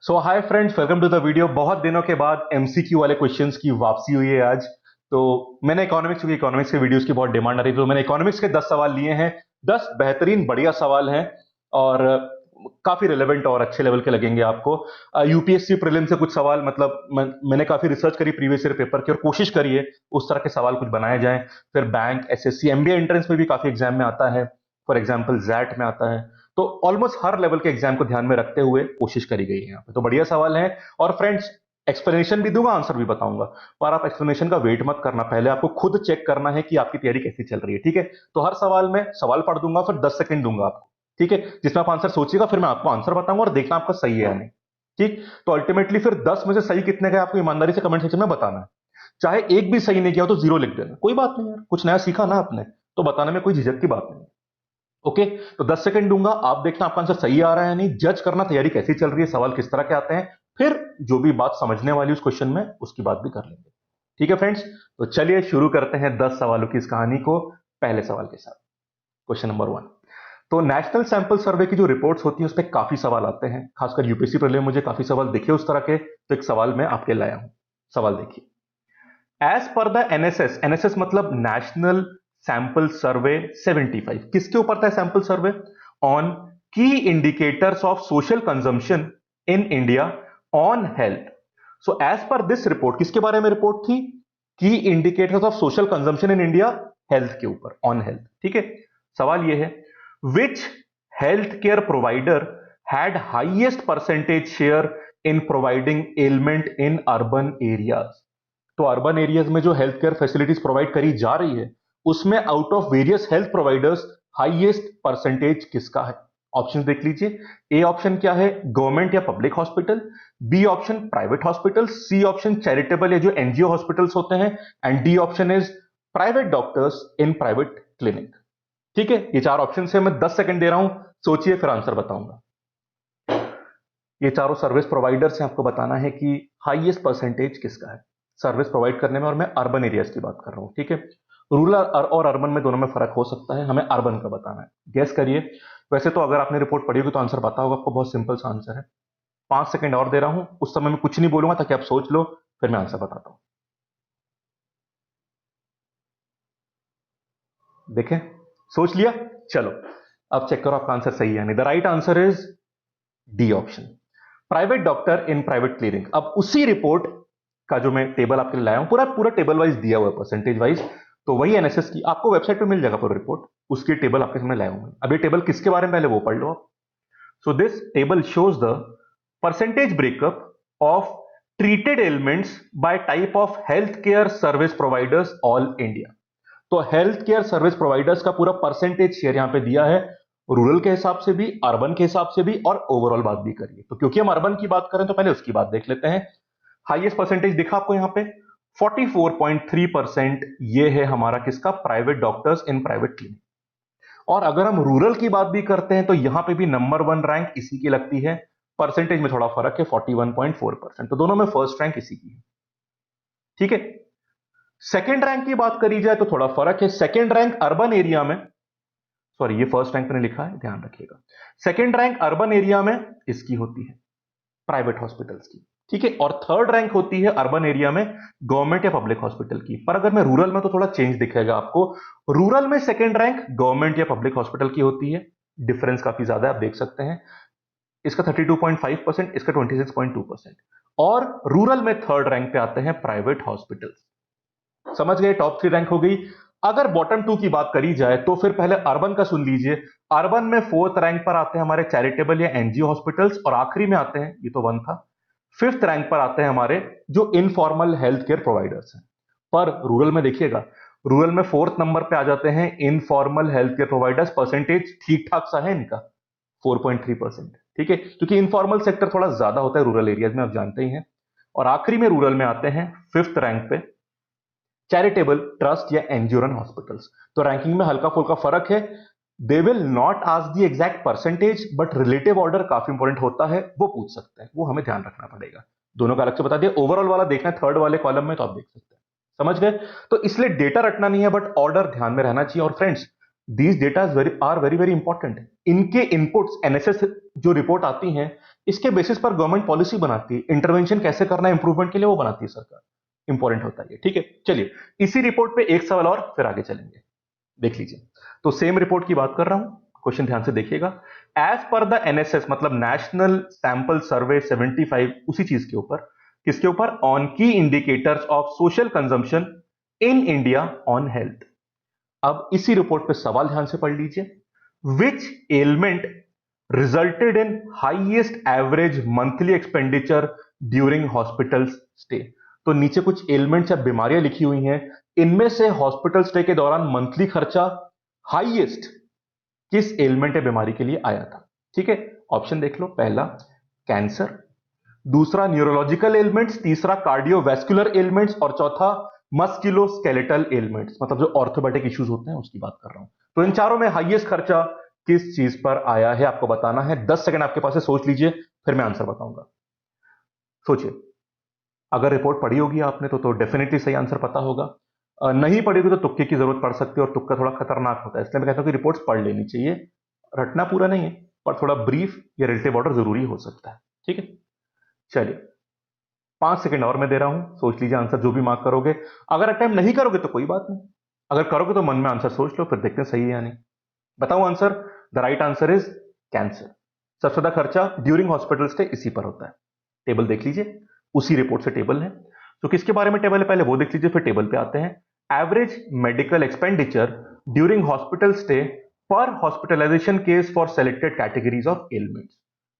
So hi friends, welcome to the video. बहुत दिनों के बाद एमसीक्यू वाले क्वेश्चंस की वापसी हुई है आज। तो मैंने इकोनॉमिक्स के वीडियोस की बहुत डिमांड आ रही थी, तो मैंने इकोनॉमिक्स के 10 सवाल लिए हैं। 10 बेहतरीन बढ़िया सवाल हैं और काफी रिलेवेंट और अच्छे लेवल के लगेंगे आपको। यूपीएससी प्रीलिम से कुछ सवाल, मतलब मैंने काफी रिसर्च करी प्रीवियस ईयर पेपर की और कोशिश करी है उस तरह के सवाल कुछ बनाए जाएं। फिर बैंक, एसएससी, एमबीए एंट्रेंस में भी काफी एग्जाम में आता है। फॉर एग्जाम्पल जैट में आता है। तो ऑलमोस्ट हर लेवल के एग्जाम को ध्यान में रखते हुए कोशिश करी गई है यहाँ पे। तो बढ़िया सवाल है। और फ्रेंड्स, एक्सप्लेनेशन भी दूंगा, आंसर भी बताऊंगा। पर आप एक्सप्लेनेशन का वेट मत करना, पहले आपको खुद चेक करना है कि आपकी तैयारी कैसी चल रही है। ठीक है? तो हर सवाल में सवाल पढ़ दूंगा, फिर 10 सेकंड दूंगा आपको। ठीक है? जिसमें आप आंसर सोचिएगा, फिर मैं आपको आंसर बताऊंगा और देखना आपका सही है या नहीं। ठीक? तो अल्टीमेटली फिर 10 में से सही कितने गए आपको ईमानदारी से कमेंट सेक्शन में बताना है। चाहे एक भी सही नहीं किया हो तो जीरो लिख देना, कोई बात नहीं यार, कुछ नया सीखा ना आपने, तो बताने में कोई झिझक की बात नहीं। ओके? तो 10 सेकंड दूंगा, आप देखना आपका आंसर सही आ रहा है या नहीं, जज करना तैयारी कैसी चल रही है, सवाल किस तरह के आते हैं। फिर जो भी बात समझने वाली उस क्वेश्चन में, उसकी बात भी कर लेंगे। ठीक है फ्रेंड्स? तो चलिए शुरू करते हैं 10 सवालों की इस कहानी को। पहले सवाल के साथ, क्वेश्चन नंबर 1। तो नेशनल सैंपल सर्वे की जो रिपोर्ट्स होती है, उस पर काफी सवाल आते हैं, खासकर यूपीएससी प्रीलिम में मुझे काफी सवाल दिखे उस तरह के। तो एक सवाल मैं आपके लाया हूं। सवाल देखिए। As per the NSS, NSS मतलब नेशनल सैंपल सर्वे 75, किसके ऊपर था sample survey? On key indicators of social consumption in India on health. So as per this report, किसके बारे में रिपोर्ट थी? Key indicators of social consumption in India, health के ऊपर, ऑन हेल्थ। ठीक है? सवाल यह है, which health care provider had highest percentage share in providing element in urban areas. तो अर्बन एरियाज में जो हेल्थ केयर फैसिलिटीज प्रोवाइड करी जा रही है, उसमें out of various health providers highest percentage किसका है? ऑप्शन देख लीजिए। ए ऑप्शन क्या है? गवर्नमेंट या public hospital. B option private hospital. C option charitable या जो एनजीओ हॉस्पिटल्स होते हैं। And D option is private doctors in private clinic. ठीक है? ये चार ऑप्शन है, मैं 10 सेकंड दे रहा हूं, सोचिए फिर आंसर बताऊंगा। ये चारों सर्विस प्रोवाइडर्स हैं, आपको बताना है कि हाईएस्ट परसेंटेज किसका है सर्विस प्रोवाइड करने में। और मैं अर्बन एरियाज की बात कर रहा हूं। ठीक है? रूरल और अर्बन में दोनों में फर्क हो सकता है, हमें अर्बन का बताना है। गेस करिए। वैसे तो अगर आपने रिपोर्ट पढ़ी होगी तो आंसर पता होगा आपको, बहुत सिंपल सा आंसर है। 5 सेकंड और दे रहा हूं, उस समय में कुछ नहीं बोलूंगा ताकि आप सोच लो, फिर मैं आंसर बताता हूं। देखें, सोच लिया? चलो अब चेक करो आपका आंसर सही है नहीं। The right answer is D option, private doctor in private clinic. अब उसी रिपोर्ट का जो मैं टेबल आपके लिए लाया हूं, पूरा पूरा टेबल वाइज दिया हुआ है, परसेंटेज वाइज। तो वही एनएसएस की आपको वेबसाइट पे मिल जाएगा पूरा रिपोर्ट, उसकी टेबल आपके सामने लाया हूं मैं। अब ये टेबल किसके बारे में, पहले वो पढ़ लो आप। So this table shows the percentage breakup of treated elements bye type of health care service providers all India. तो हेल्थ केयर सर्विस प्रोवाइडर्स का पूरा परसेंटेज शेयर यहां पे दिया है, रूरल के हिसाब से भी, अर्बन के हिसाब से भी, और ओवरऑल बात भी करिए। तो क्योंकि हम अर्बन की बात करें तो पहले उसकी बात देख लेते हैं। हाईएस्ट परसेंटेज दिखा आपको यहां पे 44.3%। ये है हमारा किसका? Private doctors in private clinic. और अगर हम रूरल की बात भी करते हैं तो यहां पे भी नंबर 1 रैंक इसी की लगती है। परसेंटेज में थोड़ा फर्क है, 41.4%। तो दोनों में फर्स्ट रैंक इसी की है। ठीक है? सेकेंड रैंक की बात करी जाए तो थोड़ा फर्क है। सेकेंड रैंक अर्बन एरिया में, सॉरी ये फर्स्ट रैंक मैंने लिखा है, ध्यान रखिएगा। सेकेंड रैंक अर्बन एरिया में इसकी होती है, प्राइवेट हॉस्पिटल्स की। ठीक है? और थर्ड रैंक होती है अर्बन एरिया में गवर्नमेंट या पब्लिक हॉस्पिटल की। पर अगर मैं रूरल में, तो थोड़ा चेंज दिखेगा आपको। रूरल में सेकेंड रैंक गवर्नमेंट या पब्लिक हॉस्पिटल की होती है। डिफरेंस काफी ज्यादा है, आप देख सकते हैं। इसका 32.5%, इसका 26.2%। और रूरल में थर्ड रैंक पे आते हैं प्राइवेट हॉस्पिटल्स। समझ गए? टॉप 3 रैंक हो गई। अगर बॉटम 2 की बात करी जाए तो फिर पहले अर्बन का सुन लीजिए। अर्बन में फोर्थ रैंक पर आते हैं हमारे चैरिटेबल या एनजीओ हॉस्पिटल्स, और आखिरी में आते हैं, ये तो 1 था, फिफ्थ रैंक पर आते हैं हमारे जो इनफॉर्मल हेल्थ केयर प्रोवाइडर्स हैं। पर रूरल में देखिएगा, रूरल में फोर्थ नंबर पे आ जाते हैं informal health care providers. Percentage ठीक ठाक सा है इनका, 4.3%। ठीक है? क्योंकि इनफॉर्मल सेक्टर थोड़ा ज्यादा होता है रूरल एरियाज में, आप जानते ही हैं। और आखिरी में रूरल में आते हैं फिफ्थ रैंक पे चैरिटेबल, ट्रस्ट या एनजीओ रन हॉस्पिटल्स। तो रैंकिंग में हल्का फुल्का फर्क है। They will not ask the exact percentage, but relative order काफी इंपॉर्टेंट होता है, वो पूछ सकते हैं, वो हमें ध्यान रखना पड़ेगा। दोनों का अलग से बता दिया। ओवरऑल वाला देखना है थर्ड वाले कॉलम में, तो आप देख सकते हैं। समझ गए? तो इसलिए डेटा रटना नहीं है, बट ऑर्डर ध्यान में रहना चाहिए। और friends, these data are very very important. इनके इनपुट्स एनएसएस जो रिपोर्ट आती हैं, इसके बेसिस पर गवर्नमेंट पॉलिसी बनाती है, इंटरवेंशन कैसे करना है इंप्रूवमेंट के लिए वो बनाती है सरकार। इंपॉर्टेंट होता है ये, ठीक है। चलिए इसी रिपोर्ट पे एक सवाल और फिर आगे चलेंगे, देख लीजिए। तो सेम रिपोर्ट की बात कर रहा हूं, क्वेश्चन ध्यान से देखिएगा। एज पर द एनएसएस मतलब नेशनल सैंपल सर्वे 75, उसी चीज के ऊपर, किसके ऊपर, on key indicators of social consumption in India on health. अब इसी रिपोर्ट पे सवाल ध्यान से पढ़ लीजिए। Which element resulted in highest average monthly expenditure during hospital stay. तो नीचे कुछ एलिमेंट्स या बीमारियां लिखी हुई हैं, इनमें से हॉस्पिटल स्टे के दौरान मंथली खर्चा हाईएस्ट किस एलिमेंट या बीमारी के लिए आया था। ठीक है, ऑप्शन देख लो। पहला कैंसर, दूसरा न्यूरोलॉजिकल एलिमेंट्स, तीसरा कार्डियोवैस्कुलर एलिमेंट्स और चौथा मस्कुलोस्केलेटल एलिमेंट्स, मतलब जो ऑर्थोपेडिक इश्यूज होते हैं उसकी बात कर रहा हूं। तो इन चारों में हाईएस्ट खर्चा किस चीज पर आया है आपको बताना है। 10 सेकंड आपके पास है, सोच लीजिए, फिर मैं आंसर बताऊंगा। सोचिए, अगर रिपोर्ट पढ़ी होगी आपने तो डेफिनेटली सही आंसर पता होगा। नहीं पढ़ी होगी तो तुक्के की जरूरत पड़ सकती है, और तुक्का थोड़ा खतरनाक होता है, इसलिए मैं कहता हूं कि रिपोर्ट्स पढ़ लेनी चाहिए। रटना पूरा नहीं है, पर थोड़ा ब्रीफ या रिलेटिव ऑर्डर जरूरी हो सकता है। ठीक है, चलिए 5 सेकंड और मैं दे रहा हूं, सोच लीजिए आंसर जो भी मार्क करोगे। अगर अटेम्प्ट नहीं करोगे तो कोई बात नहीं, अगर करोगे तो मन में आंसर सोच लो, फिर देखते हैं सही है या नहीं। बताओ answer. The right answer is cancer. सबसे ज्यादा खर्चा ड्यूरिंग हॉस्पिटल स्टे इसी पर होता है। टेबल देख लीजिए, उसी रिपोर्ट से टेबल है। तो किसके बारे में टेबल है पहले वो देख लीजिए, फिर टेबल पे आते हैं। Average medical expenditure during hospital stay per hospitalisation case for selected categories of elements.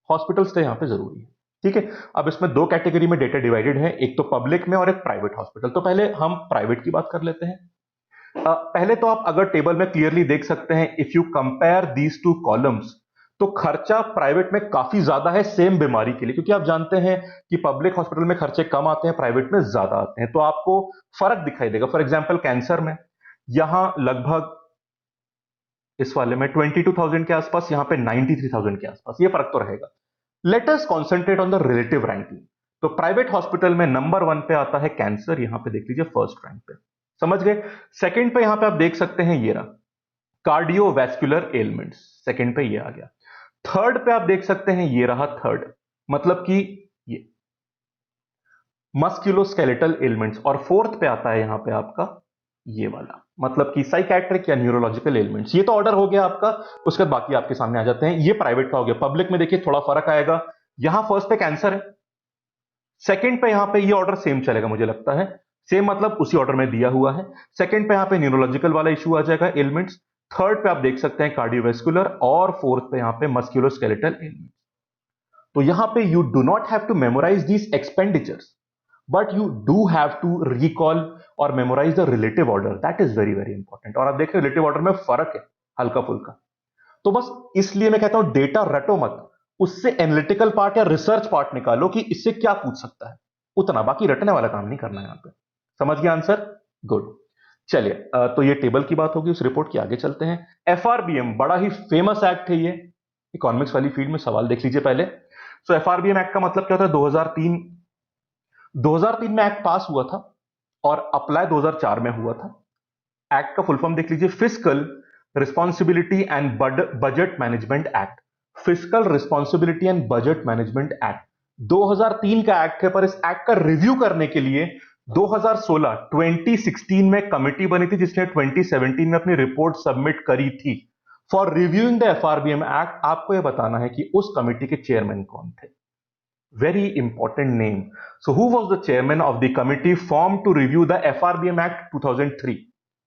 Hospital stay यहां पे जरूरी है। ठीक है, अब इसमें दो कैटेगरी में डेटा डिवाइडेड है, एक तो पब्लिक में और एक प्राइवेट हॉस्पिटल। तो पहले हम प्राइवेट की बात कर लेते हैं। पहले तो आप अगर टेबल में क्लियरली देख सकते हैं, if you compare these two columns, तो खर्चा प्राइवेट में काफी ज्यादा है सेम बीमारी के लिए, क्योंकि आप जानते हैं कि पब्लिक हॉस्पिटल में खर्चे कम आते हैं, प्राइवेट में ज्यादा आते हैं। तो आपको फर्क दिखाई देगा। फॉर एग्जांपल कैंसर में यहां लगभग इस वाले में 22,000 के आसपास, यहां पे 93,000 के आसपास, ये फर्क तो रहेगा। Let us concentrate on the relative ranking. तो प्राइवेट हॉस्पिटल में नंबर 1 पे आता है कैंसर, यहां पे देख लीजिए फर्स्ट रैंक पे, समझ गए। सेकंड पे यहां पे आप देख सकते हैं ये रहा कार्डियोवैस्कुलर एलिमेंट्स, सेकंड पे ये आ गया। थर्ड पे आप देख सकते हैं ये रहा थर्ड, मतलब कि ये मस्कुलोस्केलेटल एलिमेंट्स। और फोर्थ पे आता है यहां पे आपका ये वाला, मतलब कि साइकैट्रिक या न्यूरोलॉजिकल एलिमेंट्स। ये तो ऑर्डर हो गया आपका, उसके बाद बाकी आपके सामने आ जाते हैं। ये प्राइवेट का हो गया। पब्लिक में देखिए थोड़ा फर्क आएगा, यहां फर्स्ट पे कैंसर है, सेकंड पे यहां पे ये ऑर्डर सेम चलेगा मुझे लगता है, सेम मतलब उसी ऑर्डर में दिया हुआ है। सेकंड पे यहां पे न्यूरोलॉजिकल वाला इशू आ जाएगा एलिमेंट्स, थर्ड पे आप देख सकते हैं कार्डियोवैस्कुलर, और फोर्थ पे यहां पे मस्कुलोस्केलेटल एलिमेंट्स। तो यहां पे you do not have to memorise these expenditures, but you do have to recall और memorise the relative order, that is very very important. और आप देख रहे हैं रिलेटिव ऑर्डर में फर्क है हल्का फुल्का। तो बस इसलिए मैं कहता हूं डेटा रटो मत, उससे एनालिटिकल पार्ट या रिसर्च पार्ट निकालो कि इससे क्या पूछ सकता है, उतना। बाकी रटने वाला काम नहीं करना है यहां पे। समझ गया आंसर? गुड। चलिए तो ये टेबल की बात होगी, उस रिपोर्ट की आगे चलते हैं। एफआरबीएम बड़ा ही फेमस एक्ट है ये, इकोनॉमिक्स वाली फील्ड में। सवाल देख लीजिए पहले। सो एफआरबीएम एक्ट का मतलब क्या होता है? 2003 में एक्ट पास हुआ था और अप्लाई 2004 में हुआ था। एक्ट का फुल फॉर्म देख लीजिए, fiscal responsibility and budget management act. Fiscal responsibility and budget management act 2003 का एक्ट है, पर इस एक्ट का रिव्यू करने के लिए 2016 में कमेटी बनी थी, जिसने 2017 में अपनी रिपोर्ट सबमिट करी थी for reviewing the FRBM act. आपको यह बताना है कि उस कमेटी के चेयरमैन कौन थे। Very important name. So who was the chairman of the committee form to review the FRBM act 2003?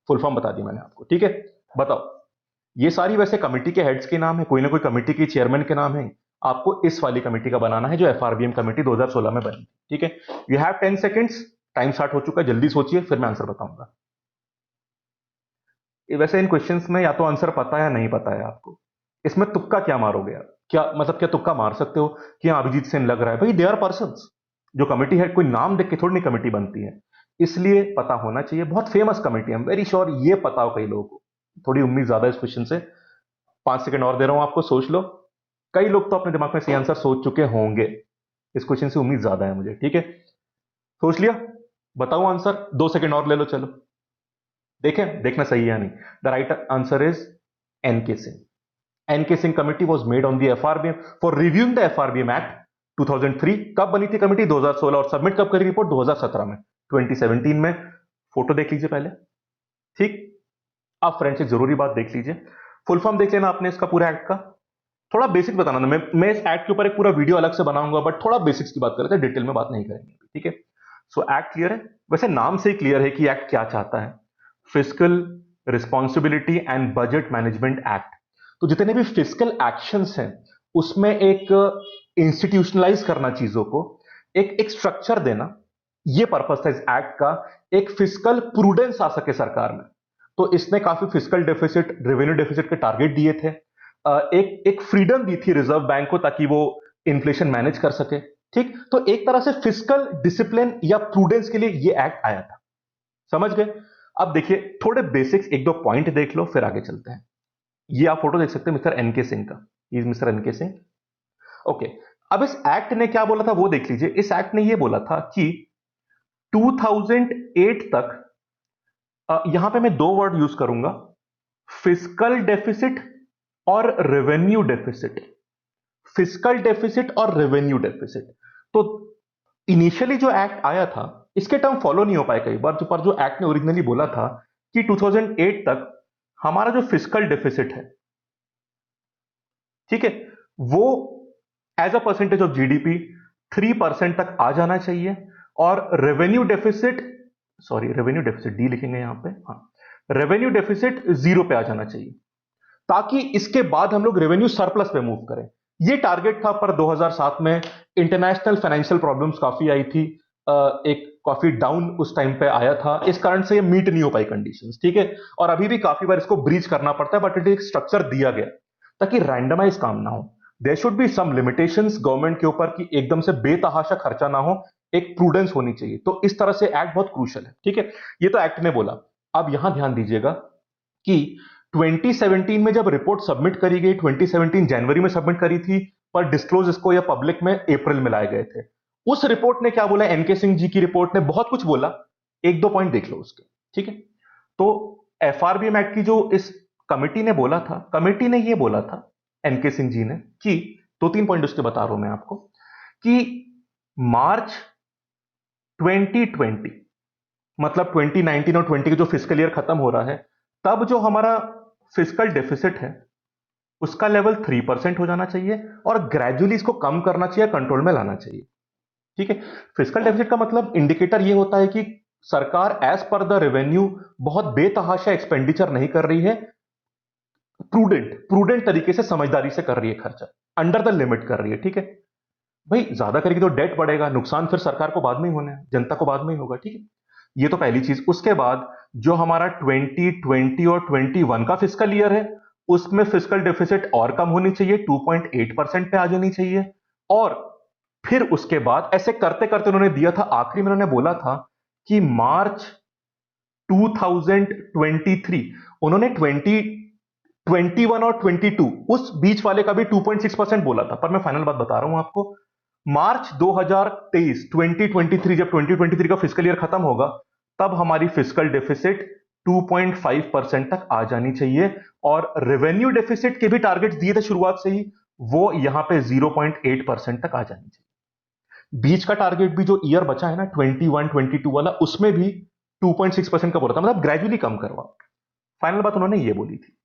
Full form बता दी मैंने आपको, ठीक है। बताओ, ये सारी वैसे कमेटी के हेड्स के नाम है, कोई ना कोई कमेटी के चेयरमैन के नाम है। आपको इस वाली कमेटी का बनाना है जो एफआरबीएम कमेटी 2016 में बनी, ठीक है। You have 10 seconds, time start हो चुका है, जल्दी सोचिए फिर मैं आंसर बताऊंगा। वैसे इन क्वेश्चंस में या तो आंसर पता है या नहीं पता है आपको। इसमें तुक्का क्या मारोगे आप? क्या मतलब, क्या तुक्का मार सकते हो कि हाँ अभिजीत सेन लग रहा है? भाई दे आर पर्सन्स, जो कमेटी है कोई नाम देख के थोड़ी नहीं कमेटी बनती है, इसलिए पता होना चाहिए। बहुत फेमस कमेटी है, वेरी श्योर ये पता हो कई लोगों को। थोड़ी उम्मीद ज्यादा है इस क्वेश्चन से। 5 सेकंड और दे रहा हूं आपको, सोच लो। कई लोग तो अपने दिमाग में सही आंसर सोच चुके होंगे, इस क्वेश्चन से उम्मीद ज्यादा है मुझे, ठीक है। सोच लिया? बताओ आंसर, 2 सेकंड और ले लो, चलो देखें, देखना सही है या नहीं। The right answer is NK Singh. NK Singh committee was made on the FRBM for reviewing the FRBM Act 2003 कब बनी थी कमेटी? 2016। और सबमिट कब करी रिपोर्ट? 2017 में, 2017 में। फोटो देख लीजिए पहले, ठीक। अब फ्रेंड्स एक जरूरी बात देख लीजिए, फुल फॉर्म देख लेना आपने इसका पूरा एक्ट का। थोड़ा बेसिक बताना, मैं इस एक्ट के ऊपर एक पूरा वीडियो अलग से बनाऊंगा, बट थोड़ा बेसिक्स की बात कर रहे थे, डिटेल में बात नहीं करेंगे, ठीक है। सो एक्ट क्लियर है? वैसे नाम से ही क्लियर है कि एक्ट क्या चाहता है। Fiscal responsibility and budget management act. तो जितने भी फिस्कल एक्शंस हैं उसमें एक इंस्टीट्यूशनलाइज करना चीजों को, एक स्ट्रक्चर देना, ये पर्पस था इस एक्ट का। एक फिस्कल प्रूडेंस आ सके सरकार में। तो इसने काफी फिस्कल डेफिसिट, रेवेन्यू डेफिसिट के टारगेट दिए थे। एक फ्रीडम दी थी रिजर्व बैंक को ताकि वो इन्फ्लेशन मैनेज कर सके, ठीक। तो एक तरह से फिस्कल डिसिप्लिन या प्रूडेंस के लिए ये एक्ट आया था। समझ गए? अब देखिए थोड़े बेसिक्स, एक दो पॉइंट देख लो फिर आगे चलते हैं। ये आप फोटो देख सकते हैं मिस्टर एनके सिंह का, ये मिस्टर एनके सिंह। ओके, अब इस एक्ट ने क्या बोला था वो देख लीजिए। इस एक्ट ने ये बोला था कि 2008 तक, यहां पे मैं दो वर्ड यूज करूंगा, फिस्कल डेफिसिट और रेवेन्यू डेफिसिट। फिस्कल डेफिसिट और रेवेन्यू डेफिसिट। तो इनिशियली जो एक्ट आया था इसके टर्म फॉलो नहीं हो पाए कई बार, पर जो एक्ट ने ओरिजिनली बोला था कि 2008 तक हमारा जो फिस्कल डेफिसिट है, ठीक है, वो as a percentage of GDP 3% तक आ जाना चाहिए। और revenue deficit, sorry revenue deficit D लिखेंगे यहां पे, हाँ, रेवेन्यू डेफिसिट 0 पे आ जाना चाहिए, ताकि इसके बाद हम लोग रेवेन्यू सरप्लस पे मूव करें। ये टारगेट था, पर 2007 में इंटरनेशनल फाइनेंशियल प्रॉब्लम्स काफी आई थी, एक काफी डाउन उस टाइम पे आया था, इस कारण से ये मीट नहीं हो पाई कंडीशंस, ठीक है। और अभी भी काफी बार इसको ब्रीच करना पड़ता है, बट इट एक स्ट्रक्चर दिया गया ताकि रैंडमाइज काम ना हो। There should be some limitations government के ऊपर कि एकदम से बेतहाशा खर्चा ना हो, एक प्रूडेंस होनी चाहिए। तो इस तरह से एक्ट बहुत क्रूशियल है, ठीक है। ये तो एक्ट ने बोला। अब यहां ध्यान दीजिएगा कि 2017 में जब रिपोर्ट सबमिट करी गई, 2017 जनवरी में सबमिट करी थी, पर डिस्क्लोज इसको या पब्लिक में अप्रैल में लाए गए थे। उस रिपोर्ट ने क्या बोला, एनके सिंह जी की रिपोर्ट ने बहुत कुछ बोला, एक दो पॉइंट देख लो उसके, ठीक है। तो एफआरबीएम एक्ट की जो इस कमेटी ने बोला था, कमेटी ने ये बोला था एनके सिंह जी ने कि, दो तीन पॉइंट उसके बता रहा हूं मैं आपको, कि मार्च 2020, मतलब 2019 और 20 का जो फिस्कल ईयर खत्म हो रहा है, तब जो हमारा फिस्कल डेफिसिट है उसका लेवल 3% हो जाना चाहिए और ग्रेजुअली इसको कम करना चाहिए, कंट्रोल में लाना चाहिए, ठीक है। फिस्कल डेफिसिट का मतलब इंडिकेटर ये होता है कि सरकार एज पर द रेवेन्यू बहुत बेतहाशा एक्सपेंडिचर नहीं कर रही है, प्रूडेंट प्रूडेंट तरीके से, समझदारी से कर रही है खर्चा, अंडर द लिमिट कर रही है, ठीक है। भाई ज्यादा करेगी तो डेट बढ़ेगा, नुकसान फिर सरकार को बाद में ही होना है, जनता को बाद में ही होगा, ठीक है। ये तो पहली चीज। उसके बाद जो हमारा 2020 और 21 का फिस्कल ईयर है, उसमें फिस्कल डेफिसिट और कम होनी चाहिए, 2.8% पे आ जानी चाहिए। और फिर उसके बाद ऐसे करते करते उन्होंने दिया था, आखिरी में उन्होंने बोला था कि मार्च 2023, उन्होंने 2021 और 22 उस बीच वाले का भी 2.6% बोला था, पर मैं फाइनल बात बता रहा हूं आपको। मार्च 2023, 2023, जब 2023 का फिस्कल ईयर खत्म होगा, तब हमारी फिस्कल डेफिसिट 2.5% तक आ जानी चाहिए। और रेवेन्यू डेफिसिट के भी टारगेट्स दिए थे शुरुआत से ही, वो यहां पे 0.8% तक आ जानी चाहिए। बीच का टारगेट भी जो ईयर बचा है ना, 21 22 वाला, उसमें भी 2.6% का बोला था, मतलब ग्रेजुअली कम करवा। फाइनल बात उन्होंने ये बोली थी।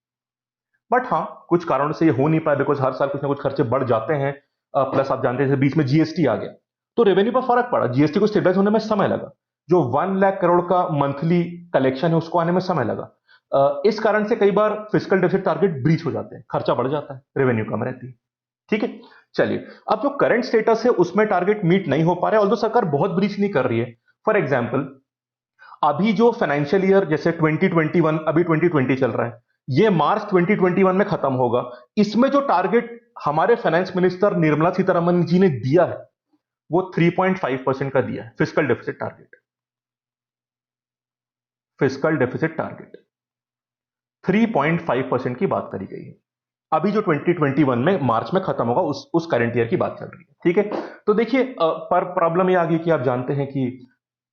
बट हाँ, कुछ कारणों से ये हो नहीं पाया, बिकॉज हर साल कुछ ना कुछ खर्चे बढ़ जाते हैं। प्लस आप जानते हैं बीच में जीएसटी आ गया, तो रेवेन्यू पर फर्क पड़ा, जीएसटी को स्टेबलाइज होने में समय लगा, जो 1 लाख करोड़ का मंथली कलेक्शन है उसको आने में समय लगा। इस कारण से कई बार फिस्कल डेफिसिट टारगेट ब्रीच हो जाते हैं, खर्चा बढ़ जाता है, रेवेन्यू कम रहती है, ठीक है। चलिए, अब जो करंट स्टेटस है उसमें टारगेट मीट नहीं हो पा रहा है, ऑल्दो सरकार बहुत ब्रीच नहीं कर रही है। फॉर एग्जाम्पल, अभी जो फाइनेंशियल ईयर जैसे 2021, अभी 2020 चल रहा है, ये मार्च 2021 में खत्म होगा। इसमें जो टारगेट हमारे फाइनेंस मिनिस्टर निर्मला सीतारमन जी ने दिया है, वो 3.5% का दिया है, fiscal deficit target. Fiscal deficit target 3.5% की बात करी गई है। अभी जो 2021 में मार्च में खत्म होगा, उस करंट ईयर की बात चल रही है, ठीक है। तो देखिए, पर प्रॉब्लम ये आ गई कि आप जानते हैं कि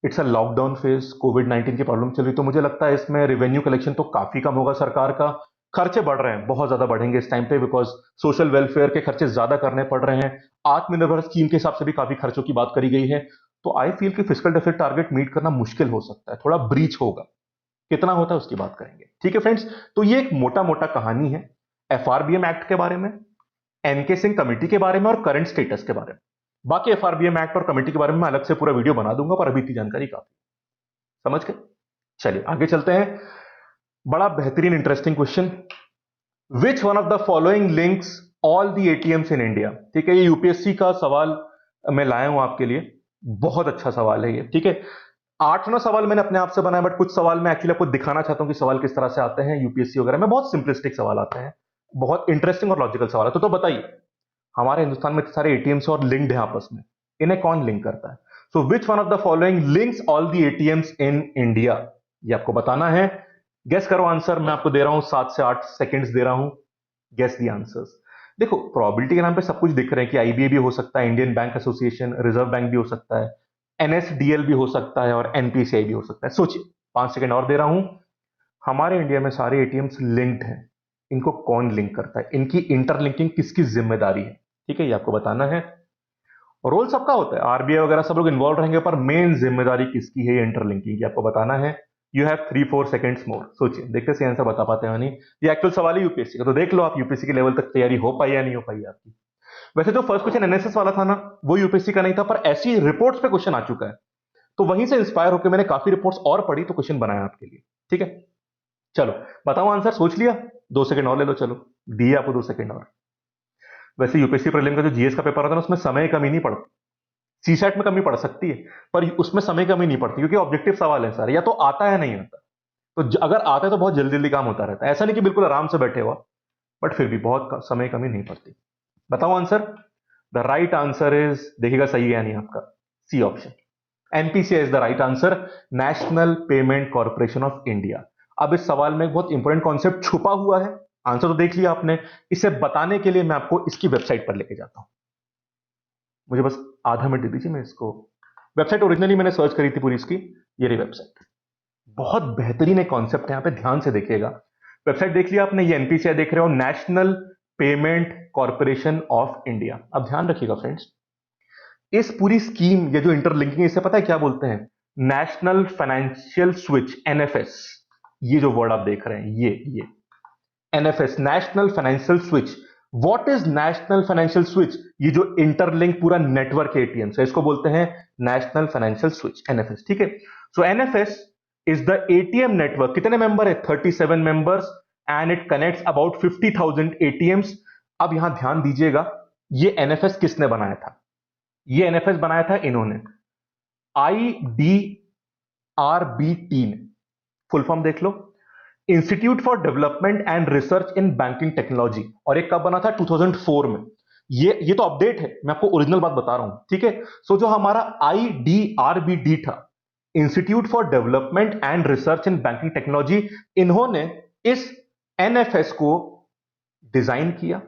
it's a lockdown phase, Covid 19 की प्रॉब्लम चल रही, तो मुझे लगता है इसमें रेवेन्यू कलेक्शन तो काफी कम होगा सरकार का। खर्चे बढ़ रहे हैं, बहुत ज्यादा बढ़ेंगे इस टाइम पे, बिकॉज सोशल वेलफेयर के खर्चे ज्यादा करने पड़ रहे हैं। आत्मनिर्भर स्कीम के हिसाब से भी काफी खर्चों की बात करी गई है। तो आई फील कि फिजिकल डेफिसिट टारगेट मीट करना मुश्किल हो सकता है, थोड़ा ब्रीच होगा। कितना होता है उसकी बात करेंगे, ठीक है फ्रेंड्स। तो ये एक मोटा मोटा कहानी है एफआरबीएम एक्ट के बारे में, एनके सिंह कमेटी के बारे में और करंट स्टेटस के बारे में। बाकी एफआरबीएम एक्ट और कमेटी के बारे में मैं अलग से पूरा वीडियो बना दूंगा, पर अभी की जानकारी काफी। समझ गए? चलिए आगे चलते हैं। बड़ा बेहतरीन interesting question, which one of the following links all the ATMs in India. ठीक है, ये यूपीएससी का सवाल मैं लाया हूं आपके लिए, बहुत अच्छा सवाल है ये। ठीक है, 8 9 सवाल मैंने अपने आप से बनाए, बट कुछ सवाल मैं एक्चुअली आपको दिखाना चाहता हूं कि सवाल किस तरह से आते हैं यूपीएससी वगैरह में। बहुत सिंपलिस्टिक सवाल आते हैं, बहुत इंटरेस्टिंग और लॉजिकल सवाल है। तो बताइए, हमारे हिंदुस्तान में इतने सारे एटीएम्स और लिंक्ड हैं आपस में, इन्हें कौन लिंक करता है? So which one of the following links all the ATMs in India, ये आपको बताना है। गेस करो आंसर, मैं आपको दे रहा हूं 7 से 8 सेकंड्स दे रहा हूं, गेस दी आंसर्स। देखो, प्रोबेबिलिटी के नाम पे सब कुछ दिख रहे हैं कि आईबीए भी हो सकता है, Indian bank association, reserve bank भी हो सकता है, एनएसडीएल भी हो सकता है और एनपीसीआई भी हो सकता है। सोचिए, 5 सेकंड और दे रहा हूं। हमारे इंडिया में सारे एटीएम्स लिंक्ड हैं, इनको कौन लिंक करता है? इनकी इंटरलिंकिंग किसकी जिम्मेदारी है? ठीक है, ये आपको बताना है। रोल सबका होता है, आरबीआई वगैरह सब लोग इन्वॉल्व रहेंगे, पर मेन जिम्मेदारी किसकी है इंटरलिंकिंग की, आपको बताना है। यू हैव 3 4 सेकंड्स मोर। सोचिए, देखते सही आंसर बता पाते हैं नहीं। ये एक्चुअल सवाल है यूपीएससी का, तो देख लो आप यूपीएससी के लेवल तक तैयारी हो पाई या नहीं हो पाई आपकी। वैसे जो फर्स्ट क्वेश्चन एनएसएस वाला था ना, वो यूपीएससी का नहीं था, पर ऐसी रिपोर्ट्स पे क्वेश्चन आ चुका है, तो वहीं से इंस्पायर होकर मैंने काफी रिपोर्ट्स और पढ़ी, तो क्वेश्चन बनाया आपके लिए। ठीक है, चलो बताओ आंसर, सोच लिया? 2 सेकंड और ले लो, चलो दिए आपको 2 सेकंड और। वैसे यूपीएससी प्रीलिम का जो जीएस का पेपर होता है ना, उसमें समय कमी नहीं पड़ती। सीसेट में कमी पड़ सकती है, पर उसमें समय कमी नहीं पड़ती, क्योंकि ऑब्जेक्टिव सवाल है सारे, या तो आता है नहीं आता। तो अगर आता है तो बहुत जल्दी जल्दी काम होता रहता है, ऐसा नहीं कि बिल्कुल आराम से बैठे हुआ, बट फिर भी बहुत समय कमी नहीं पड़ती। बताओ answer. The right answer is, देखिएगा सही है या नहीं आपका, C option, NPCI is the right answer, national payment corporation of India. अब इस सवाल में एक बहुत इंपॉर्टेंट कॉन्सेप्ट छुपा हुआ है, आंसर तो देख लिया आपने, इसे बताने के लिए मैं आपको इसकी वेबसाइट पर लेके जाता हूं। मुझे बस आधा मिनट दे दीजिए, मैं इसको, वेबसाइट ओरिजिनली मैंने सर्च करी थी पूरी इसकी, ये रही वेबसाइट। बहुत बेहतरीन एक कॉन्सेप्ट है, यहां पे ध्यान से देखिएगा। वेबसाइट देख लिया आपने, ये एनपीसीआई देख रहे हो, national payment corporation of India. अब ध्यान रखिएगा फ्रेंड्स, इस पूरी स्कीम, ये जो इंटरलिंकिंग, इसे पता है क्या बोलते हैं? National financial switch, NFS. ये जो वर्ड आप देख रहे हैं, ये NFS, national financial switch. What is national financial switch? ये जो इंटरलिंक पूरा नेटवर्क एटीएम है, इसको बोलते हैं नेशनल फाइनेंशियल स्विच, एनएफएस। ठीक है, so NFS is the ATM network. कितने मेंबर है? 37 members, and it connects about 50,000 ATMs. अब यहां ध्यान दीजिएगा, ये एनएफएस किसने बनाया था? ये एनएफएस बनाया था इन्होंने, IDRBT ने। फुल फॉर्म देख लो, institute for development and research in banking technology. और एक कब बना था? 2004 में। ये तो अपडेट है, मैं आपको ओरिजिनल बात बता रहा हूं। ठीक है, सो जो हमारा IDRBD था, institute for development and research in banking technology, इन्होंने इस एनएफएस को डिजाइन किया,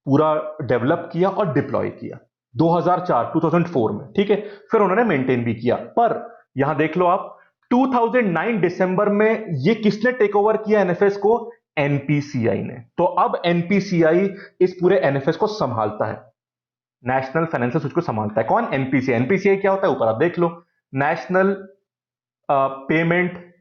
पूरा डेवलप किया और डिप्लॉय किया 2004 में। ठीक है, फिर उन्होंने मेंटेन भी किया। पर यहां देख लो आप, 2009 दिसंबर में ये किसने टेक ओवर किया एनएफएस को? एनपीसीआई ने। तो अब एनपीसीआई इस पूरे एनएफएस को संभालता है, नेशनल फाइनेंशियल स्विच को संभालता है। कौन? एनपीसीआई। एनपीसीआई क्या होता है? ऊपर आप देख लो, national payment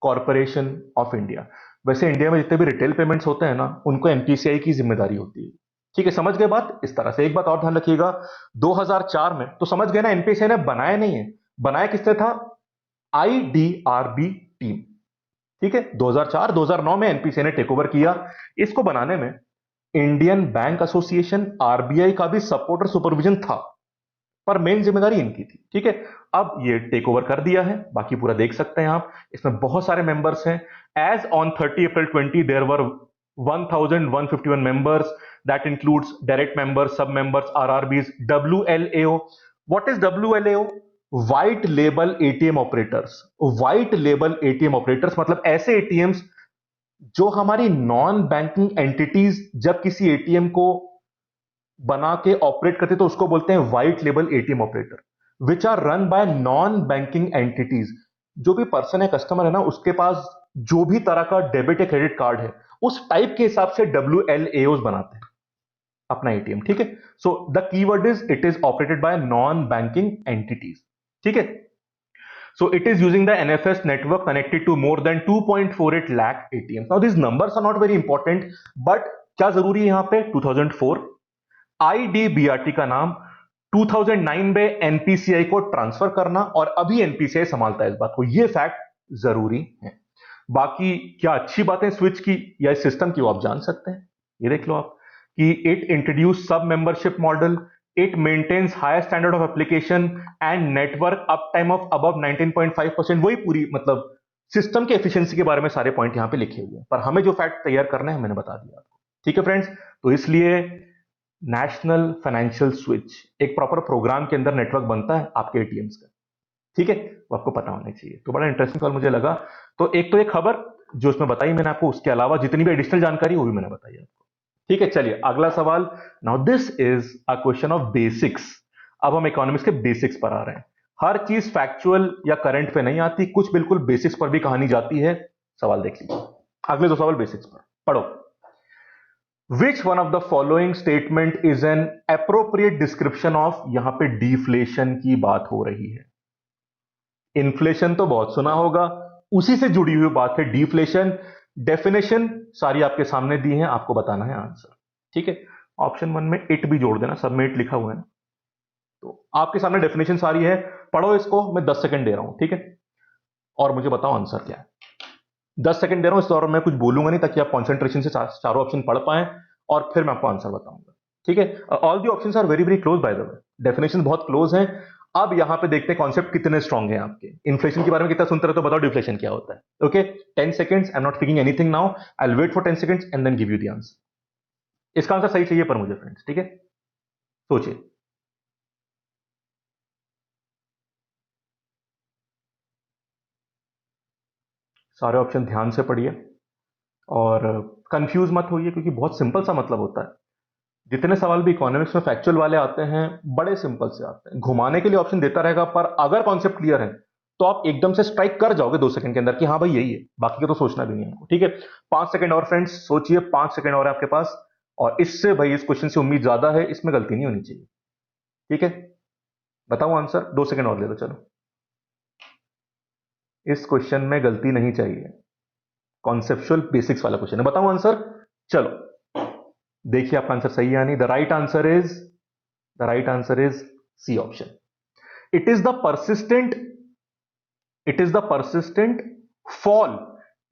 corporation of India. वैसे इंडिया में जितने भी रिटेल पेमेंट्स होते हैं ना, उनको एनपीसीआई की जिम्मेदारी होती है। ठीक है, समझ गए बात? इस तरह से एक बात और ध्यान रखिएगा, 2004 में तो समझ गए ना, एनपीसीआई ने बनाया नहीं है, बनाया किसने था? आईडीआरबी टीम। ठीक है, 2004 2009 में एनपीसीआई ने टेक ओवर किया। इसको बनाने में इंडियन बैंक एसोसिएशन, आरबीआई का भी सपोर्ट और सुपरविजन था, पर मेन जिम्मेदारी इनकी थी। ठीक है, अब ये टेक ओवर कर दिया है, बाकी पूरा देख सकते हैं आप, इसमें बहुत सारे मेंबर्स हैं। As on 30 April 20 there were 1151 members, that includes direct members, sub members, RRBs, WLAO. What is WLAO? White label ATM operators. White label ATM operators मतलब ऐसे एटीएम्स जो हमारी नॉन बैंकिंग एंटिटीज जब किसी एटीएम को बना के ऑपरेट करते तो उसको बोलते हैं white label ATM operator, which are run by non banking entities. जो भी पर्सन है, कस्टमर है ना, उसके पास जो भी तरह का डेबिट या क्रेडिट कार्ड है, उस टाइप के हिसाब से WLAOs बनाते हैं अपना एटीएम, ठीक है। So the keyword is it is operated by non banking entities, ठीक है। So it is using the NFS network connected to more than 2.48 lakh ATMs. Now these numbers are not very important, but क्या जरूरी है यहां पे 2004 IDBRT का नाम 2009 में NPCI को ट्रांसफर करना और अभी NPCI संभालता है इस बात को, ये फैक्ट जरूरी है। बाकी क्या अच्छी बातें स्विच की या इस सिस्टम की वो आप जान सकते हैं, ये देख लो आप कि इट इंट्रोड्यूस सब membership model, it maintains higher standard of application and network uptime of above 19.5%। वही पूरी मतलब सिस्टम के एफिशिएंसी के बारे में सारे पॉइंट यहां पे लिखे हुए हैं, पर हमें जो फैक्ट तैयार करना है मैंने बता दिया आपको, ठीक है फ्रेंड्स। तो इसलिए नेशनल फाइनेंशियल स्विच एक प्रॉपर प्रोग्राम के अंदर नेटवर्क बनता है आपके एटीएम्स का, ठीक है, वो आपको पता होना चाहिए। तो बड़ा इंटरेस्टिंग सवाल मुझे लगा। तो एक खबर जो उसमें बताई मैंने आपको, उसके अलावा जितनी भी एडिशनल जानकारी वो भी मैंने बताई आपको, ठीक है। चलिए अगला सवाल। Now this is a question of basics. अब हम इकोनॉमिक्स के बेसिक्स पर आ रहे हैं। हर चीज फैक्चुअल या करंट पे नहीं आती, कुछ बिल्कुल बेसिक्स पर भी कहानी जाती है। सवाल देख लीजिए, अगले दो सवाल बेसिक्स पर पढ़ो। विच one of the following statement is an appropriate description of, यहां पे डिफ्लेशन की बात हो रही है। इन्फ्लेशन तो बहुत सुना होगा, उसी से जुड़ी हुई बात है डिफ्लेशन। डेफिनेशन सारी आपके सामने दी है, आपको बताना है आंसर, ठीक है। ऑप्शन 1 में इट भी जोड़ देना, सब में इट लिखा हुआ है ना। तो आपके सामने डेफिनेशन सारी है, पढ़ो इसको, मैं 10 सेकंड दे रहा हूं, ठीक है, और मुझे बताओ आंसर क्या है। 10 सेकंड दे रहा हूं, इस दौरान मैं कुछ बोलूंगा नहीं, ताकि आप कॉन्सेंट्रेशन से चारों ऑप्शन पढ़ पाए और फिर मैं आपको आंसर बताऊंगा, ठीक है। All the options are very very close by the way, definition बहुत क्लोज है। अब यहां पे देखते हैं कॉन्सेप्ट कितने स्ट्रांग हैं आपके। इन्फ्लेशन के बारे में कितना सुनते रहे तो बताओ डिफ्लेशन क्या होता है। Okay 10 seconds, I am not speaking anything now, I will wait for 10 seconds and then give you the answer. इसका आंसर सही चाहिए पर मुझे फ्रेंड्स, ठीक है, सोचिए। सारे ऑप्शन ध्यान से पढ़िए और कंफ्यूज मत होइए, क्योंकि बहुत सिंपल सा मतलब होता है। जितने सवाल भी इकोनॉमिक्स में फैक्चुअल वाले आते हैं बड़े सिंपल से आते हैं, घुमाने के लिए ऑप्शन देता रहेगा, पर अगर कॉन्सेप्ट क्लियर है तो आप एकदम से स्ट्राइक कर जाओगे 2 सेकंड के अंदर कि हाँ भाई यही है, बाकी का तो सोचना भी नहीं है हमको, ठीक है। 5 सेकंड और फ्रेंड्स सोचिए, 5 सेकंड और है आपके पास, और इससे भाई इस क्वेश्चन से उम्मीद ज्यादा है, इसमें गलती नहीं होनी चाहिए, ठीक है। बताओ आंसर, 2 सेकंड और ले लो, चलो। इस क्वेश्चन में गलती नहीं चाहिए, कॉन्सेप्चुअल बेसिक्स वाला क्वेश्चन है, बताओ आंसर। चलो देखिए आपका आंसर सही है या नहीं। The right answer is C option. It is the persistent fall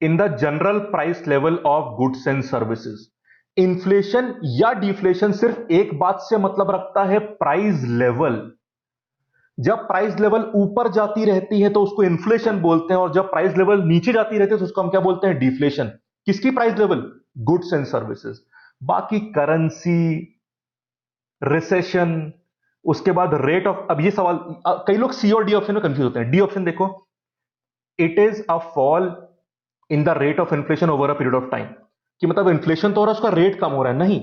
in the general price level of goods and services। Inflation या डिफ्लेशन सिर्फ एक बात से मतलब रखता है, प्राइस लेवल। जब प्राइस लेवल ऊपर जाती रहती है तो उसको इन्फ्लेशन बोलते हैं, और जब प्राइस लेवल नीचे जाती रहती है तो उसको हम क्या बोलते हैं, डिफ्लेशन। किसकी price level, goods and services. बाकी करेंसी, रिसेशन, उसके बाद रेट ऑफ, अब ये सवाल कई लोग सी और डी ऑप्शन में कंफ्यूज होते हैं। डी ऑप्शन देखो, it is a fall in the rate of inflation over a period of time, कि मतलब इन्फ्लेशन तो हो रहा है, उसका रेट कम हो रहा है। नहीं,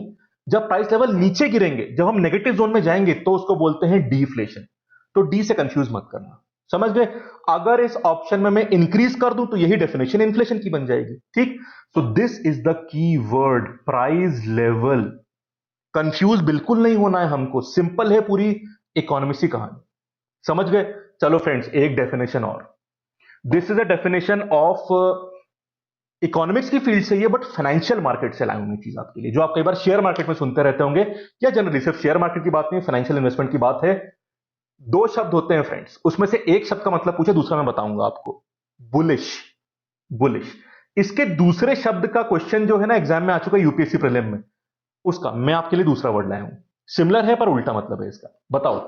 जब प्राइस लेवल नीचे गिरेंगे, जब हम नेगेटिव जोन में जाएंगे तो उसको बोलते हैं डिफ्लेशन। तो डी से कंफ्यूज मत करना, समझ गए। अगर इस ऑप्शन में मैं इंक्रीज कर दूं तो यही डेफिनेशन इन्फ्लेशन की बन जाएगी, ठीक। तो this is the key word, price level. Confuse बिल्कुल नहीं होना है हमको, सिंपल है पूरी इकोनॉमिक्स की कहानी, समझ गए। चलो फ्रेंड्स एक डेफिनेशन और, this is a definition of economics की फील्ड से ही है, बट फाइनेंशियल मार्केट से लाए हुए चीज आपके लिए, जो आप कई बार शेयर मार्केट में सुनते रहते होंगे, या जनरली सिर्फ शेयर मार्केट की बात नहीं, फाइनेंशियल इन्वेस्टमेंट की बात है। 2 शब्द होते हैं फ्रेंड्स, उसमें से एक शब्द का मतलब पूछे, दूसरा मैं बताऊंगा आपको, बुलिश। बुलिश, इसके दूसरे शब्द का क्वेश्चन जो है ना एग्जाम में आ चुका है यूपीएससी प्रीलिम में, उसका मैं आपके लिए दूसरा वर्ड लाया हूं, सिमिलर है पर उल्टा मतलब है इसका। बताओ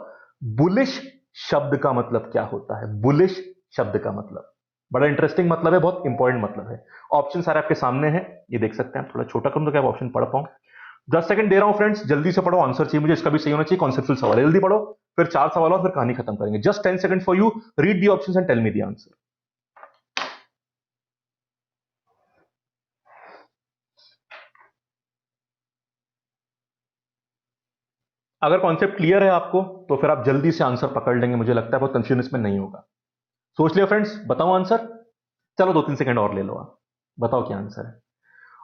बुलिश शब्द का मतलब क्या होता है, बुलिश शब्द का मतलब, बड़ा इंटरेस्टिंग मतलब है, बहुत इंपॉर्टेंट मतलब है। ऑप्शन सारे आपके सामने हैं, ये देख सकते हैं। थोड़ा छोटा करूं तो क्या आप ऑप्शन पढ़ पाऊं। 10 सेकंड दे रहा हूं फ्रेंड्स, जल्दी से पढ़ो, आंसर चाहिए मुझे, इसका भी सही होना चाहिए, कॉन्सेप्चुअल सवाल है, जल्दी पढ़ो। फिर 4 सवाल और फिर कहानी खत्म करेंगे। Just 10 second for you, read the options and tell me the answer. अगर कॉन्सेप्ट क्लियर है आपको तो फिर आप जल्दी से आंसर पकड़ लेंगे, मुझे लगता है बहुत कंफ्यूजन इसमें नहीं होगा। सोच लिया फ्रेंड्स, बताओ आंसर। चलो 2-3 सेकंड और ले लो, आप बताओ क्या आंसर है।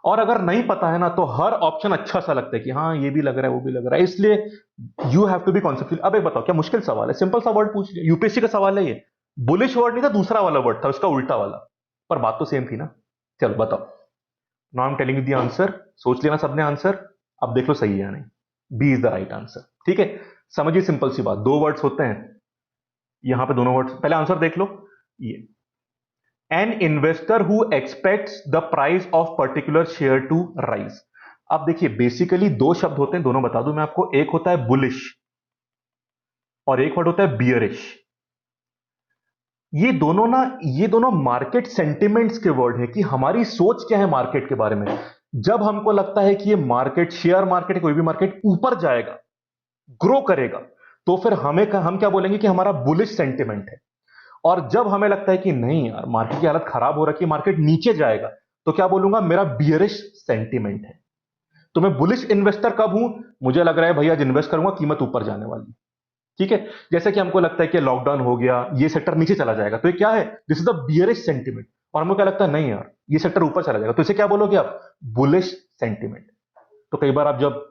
और अगर नहीं पता है ना तो हर ऑप्शन अच्छा सा लगता है कि हाँ ये भी लग रहा है वो भी लग रहा है, इसलिए you have to be conceptual. अब एक बताओ, क्या मुश्किल सवाल है? सिंपल सा वर्ड पूछ लिया, यूपीएससी का सवाल है ये। बुलिश वर्ड नहीं था, दूसरा वाला वर्ड था, उसका उल्टा वाला, पर बात तो सेम थी ना। चलो बताओ। Now I am telling you the answer, सोच लेना सबने आंसर, अब देख लो सही है या नहीं। B is the right answer. ठीक है, समझिए सिंपल सी बात, दो वर्ड्स होते हैं, यहां पे दोनों वर्ड्स, पहले आंसर देख लो। ये an investor who expects the price of particular share to rise. अब देखिए बेसिकली दो शब्द होते हैं, दोनों बता दूं मैं आपको, एक होता है बुलिश और एक वर्ड होता है बियरिश। ये दोनों मार्केट सेंटिमेंट्स के वर्ड है कि हमारी सोच क्या है मार्केट के बारे में। जब हमको लगता है कि ये मार्केट, शेयर मार्केट, कोई भी मार्केट ऊपर जाएगा, ग्रो करेगा, तो फिर हम क्या बोलेंगे कि हमारा बुलिश सेंटिमेंट है। और जब हमें लगता है कि नहीं यार मार्केट की हालत खराब हो रखी है, मार्केट नीचे जाएगा, तो क्या बोलूंगा, मेरा बियरिश सेंटिमेंट है। तो मैं बुलिश इन्वेस्टर कब हूं? मुझे लग रहा है भैया आज इन्वेस्ट करूंगा, कीमत ऊपर जाने वाली है। ठीक है, जैसे कि हमको लगता है कि लॉकडाउन हो गया, ये सेक्टर नीचे चला जाएगा, तो ये क्या है, this is the bearish sentiment. और हमको क्या लगता है, नहीं यार ये सेक्टर ऊपर चला जाएगा, तो इसे क्या बोलोगे आप, बुलिश सेंटिमेंट। तो कई बार आप जब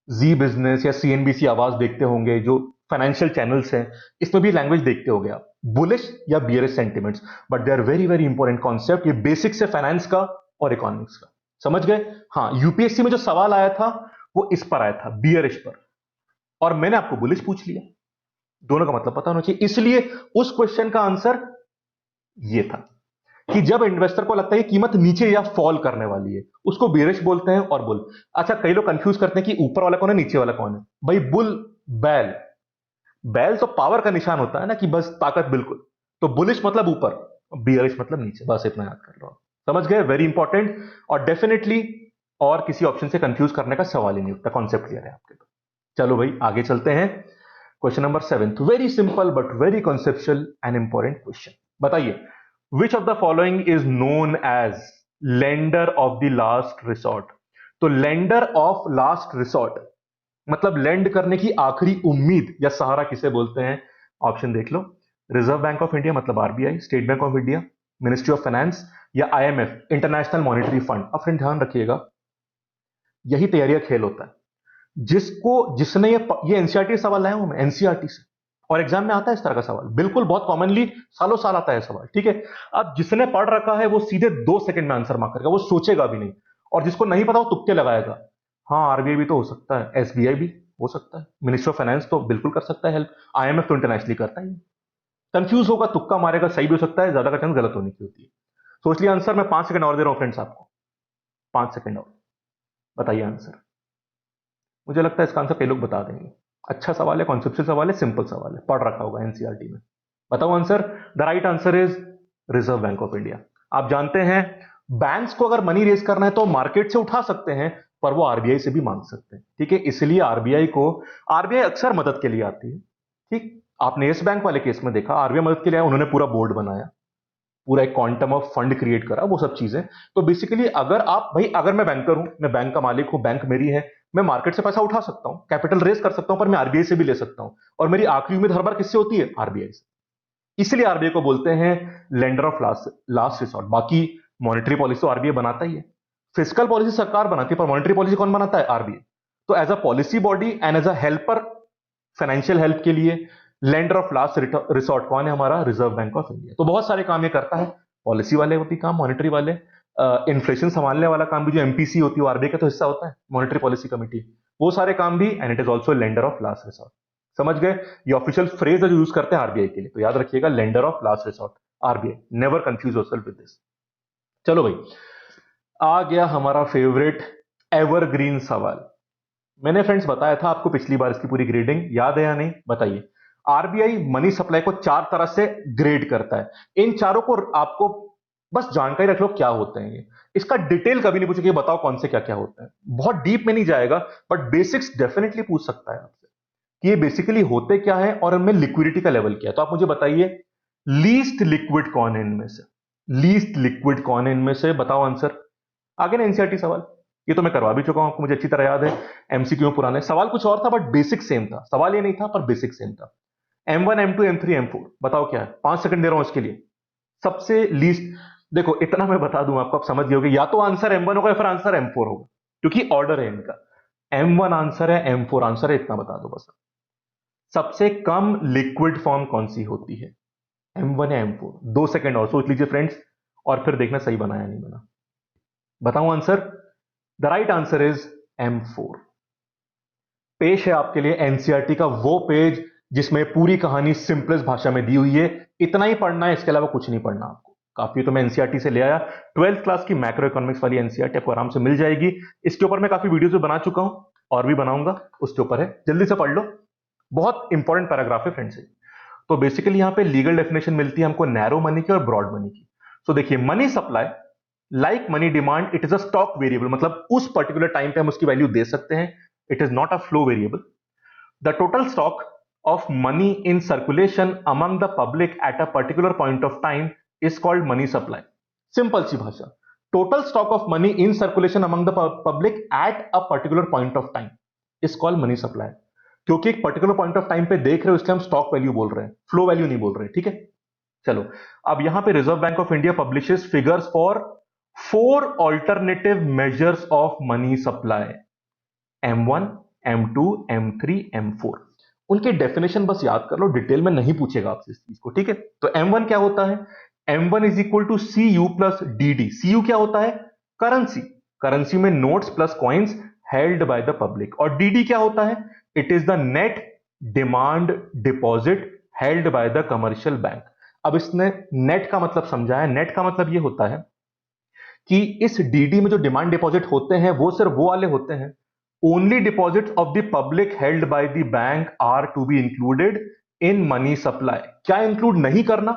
जी बिजनेस या सीएनबीसी आवाज देखते होंगे, जो फाइनेंशियल चैनल्स हैं, इसमें भी लैंग्वेज देखते होंगे आप, बुलिश या bearish sentiments. But they are very very important concept, ये बेसिक्स है फाइनेंस का और इकोनॉमिक्स का। समझ गए? हाँ, यूपीएससी में जो सवाल आया था वो इस पर आया था, बियरिश पर, और मैंने आपको बुलिश पूछ लिया। दोनों का मतलब पता होना चाहिए, इसलिए उस क्वेश्चन का आंसर ये था कि जब इन्वेस्टर को लगता है कि कीमत नीचे या फॉल करने वाली है, उसको बेरिश बोलते हैं और बुल। अच्छा, कई लोग कंफ्यूज करते हैं कि ऊपर वाला कौन है नीचे वाला कौन है। भाई बुल, बैल, बैल तो पावर का निशान होता है ना, कि बस ताकत बिल्कुल। तो बुलिश मतलब ऊपर, बियरिश मतलब नीचे, बस इतना याद कर लो। समझ गए? वेरी इंपॉर्टेंट, और डेफिनेटली और किसी ऑप्शन से कंफ्यूज करने का सवाल ही नहीं उठता, कॉन्सेप्ट क्लियर है आपके तो। चलो भाई आगे चलते हैं। Question number 7, very simple but very conceptual and important question. बताइए, which of the following is known as lender of the last resort. तो लेंडर ऑफ लास्ट रिसोर्ट मतलब लेंड करने की आखिरी उम्मीद या सहारा किसे बोलते हैं? ऑप्शन देख लो। रिजर्व बैंक ऑफ इंडिया मतलब RBI, state bank of India, ministry of finance, या आईएमएफ इंटरनेशनल मॉनिटरी फंड। अब फ्रेंड ध्यान रखिएगा, यही तैयारी का खेल होता है। जिसने ये एनसीईआरटी सवाल लाया हूं मैं, एनसीईआरटी से, और एग्जाम में आता है इस तरह का सवाल, बिल्कुल बहुत कॉमनली, सालों साल आता है सवाल। ठीक है, अब जिसने पढ़ रखा है वो सीधे 2 सेकंड में आंसर मार्क करेगा, वो सोचेगा भी नहीं। और जिसको नहीं पता वो तुक्के लगाएगा, हाँ आरबीआई भी तो हो सकता है, एसबीआई भी हो सकता है, मिनिस्ट्री ऑफ फाइनेंस तो बिल्कुल कर सकता है हेल्प, आईएमएफ तो इंटरनेशनली करता है। कंफ्यूज होगा, तुक्का मारेगा, सही भी हो सकता है, ज्यादा का चांस गलत होने की होती है। सोच लिया आंसर, मैं 5 सेकंड और दे रहा हूं फ्रेंड्स आपको, 5 सेकंड और, बताइए आंसर। मुझे लगता है इसका आंसर कई लोग बता देंगे। अच्छा सवाल है, कॉन्सेप्चुअल सवाल है, सिंपल सवाल है, पढ़ रखा होगा एनसीईआरटी में। बताओ answer. The right answer is reserve bank of India. आप जानते हैं बैंक्स को अगर मनी रेज करना है तो मार्केट से उठा सकते हैं, पर वो आरबीआई से भी मांग सकते हैं। ठीक है, इसलिए आरबीआई अक्सर मदद के लिए आती है। ठीक, आपने यस बैंक वाले केस में देखा, आरबीआई मदद के लिए आया, उन्होंने पूरा बोर्ड बनाया, पूरा एक क्वांटम ऑफ फंड क्रिएट करा, वो सब चीजें। तो बेसिकली अगर मैं बैंकर हूं, मैं बैंक का मालिक हूं, बैंक मेरी है, मैं मार्केट से पैसा उठा सकता हूं, कैपिटल रेज कर सकता हूं, पर मैं आरबीआई से भी ले सकता हूं। और मेरी आखिरी उम्मीद हर बार किससे होती है? आरबीआई से। इसलिए आरबीआई को बोलते हैं लेंडर ऑफ लास्ट रिसोर्ट। बाकी मॉनेटरी पॉलिसी तो आरबीआई बनाता ही है, फिजिकल पॉलिसी सरकार बनाती है, पर मॉनेटरी पॉलिसी कौन बनाता है? आरबीआई। तो as a policy body and as a helper, financial help के लिए लेंडर ऑफ लास्ट रिसोर्ट कौन है? हमारा रिजर्व बैंक ऑफ इंडिया। तो बहुत सारे काम ये करता है, पॉलिसी वाले भी काम, मॉनेटरी वाले, इन्फ्लेशन संभालने वाला काम भी, जो एमपीसी होती है वो आरबीआई का तो हिस्सा होता है, मॉनेटरी पॉलिसी कमेटी, वो सारे काम भी, and it is also lender of last resort. समझ गए? ये ऑफिशियल फ्रेज है जो यूज करते हैं आरबीआई के लिए, तो याद रखिएगा, lender of last resort, RBI. Never confuse yourself with this. चलो भाई, आ गया हमारा फेवरेट एवरग्रीन सवाल। मैंने फ्रेंड्स बताया था आपको पिछली बार, इसकी पूरी ग्रेडिंग याद है या नहीं? बताइए। आरबीआई मनी सप्लाई को 4 तरह से ग्रेड करता है, इन चारों को आपको बस जानकारी रख लो क्या होते हैं ये। इसका डिटेल कभी नहीं पूछेगा, बताओ कौन से क्या क्या होते हैं, बहुत डीप में नहीं जाएगा, बट बेसिक्स डेफिनेटली पूछ सकता है आपसे कि ये बेसिकली होते क्या है और इनमें लिक्विडिटी का लेवल क्या है। तो आप मुझे बताइए, लीस्ट लिक्विड कौन है इनमें से? लीस्ट लिक्विड कौन है इनमें से? बताओ आंसर। आगे ना एनसीईआरटी सवाल, ये तो मैं करवा भी चुका हूं आपको, मुझे अच्छी तरह याद है। एमसीक्यू में पुराने सवाल कुछ और था, बट बेसिक सेम था, सवाल ये नहीं था पर बेसिक सेम था। M1 M2 M3 M4, बताओ क्या है? 5 सेकंड दे रहा हूं इसके लिए। सबसे लीस्ट, देखो इतना मैं बता दूं आपको, आप समझ गए होगे, या तो आंसर M1 होगा या फिर आंसर M4 होगा, क्योंकि ऑर्डर है इनका। M1 आंसर है, M4 आंसर है, इतना बता दो बस। सबसे कम लिक्विड फॉर्म कौन सी होती है, M1 या M4? 2 सेकंड और सोच लीजिए फ्रेंड्स, और फिर देखना सही बनाया नहीं बना। बताऊं answer? The right answer is M4। पेश है आपके लिए एनसीईआरटी का वो पेज जिसमें पूरी कहानी सिंपलेस्ट भाषा में दी हुई है। इतना ही पढ़ना है, इसके अलावा कुछ नहीं पढ़ना आपको। काफी तो मैं एनसीईआरटी से ले आया, 12th क्लास की मैक्रो इकोनॉमिक्स वाली एनसीईआरटी आपको आराम से मिल जाएगी। इसके ऊपर मैं काफी वीडियोस भी बना चुका हूं और भी बनाऊंगा, उसके ऊपर है, जल्दी से पढ़ लो। बहुत इंपॉर्टेंट पैराग्राफ है फ्रेंड्स। तो बेसिकली यहां पे लीगल डेफिनेशन मिलती है हमको नैरो मनी की और ब्रॉड मनी की। तो देखिए, money supply like money demand, it is a stock variable, मतलब उस पर्टिकुलर टाइम पे हम उसकी वैल्यू दे सकते हैं। It is not a flow variable. The total stock of money in circulation among the public at a particular point of time is called money supply. Simple सी भाषा, total stock of money in circulation among the public at a particular point of time is called money supply. क्योंकि एक particular point of time पे देख रहे हो, इसलिए हम स्टॉक वैल्यू बोल रहे हैं, फ्लो वैल्यू नहीं बोल रहे हैं, ठीक है। चलो, अब यहां पे reserve bank of India publishes figures for 4 alternative measures of money supply, M1, M2, M3, M4। उनके डेफिनेशन बस याद कर लो, डिटेल में नहीं पूछेगा आपसे इस चीज को, ठीक है। तो M1 क्या होता है? M1 is equal to CU plus DD। CU क्या होता है? करेंसी। करेंसी में notes plus coins held by the public. और DD क्या होता है? It is the net demand deposit held by the commercial bank. अब इसने नेट का मतलब समझाया। नेट का मतलब ये होता है कि इस DD में जो डिमांड डिपॉजिट होते हैं वो सिर्फ वो वाले होते हैं, only deposits of the public held by the bank are to be included in money supply। क्या इंक्लूड नहीं करना?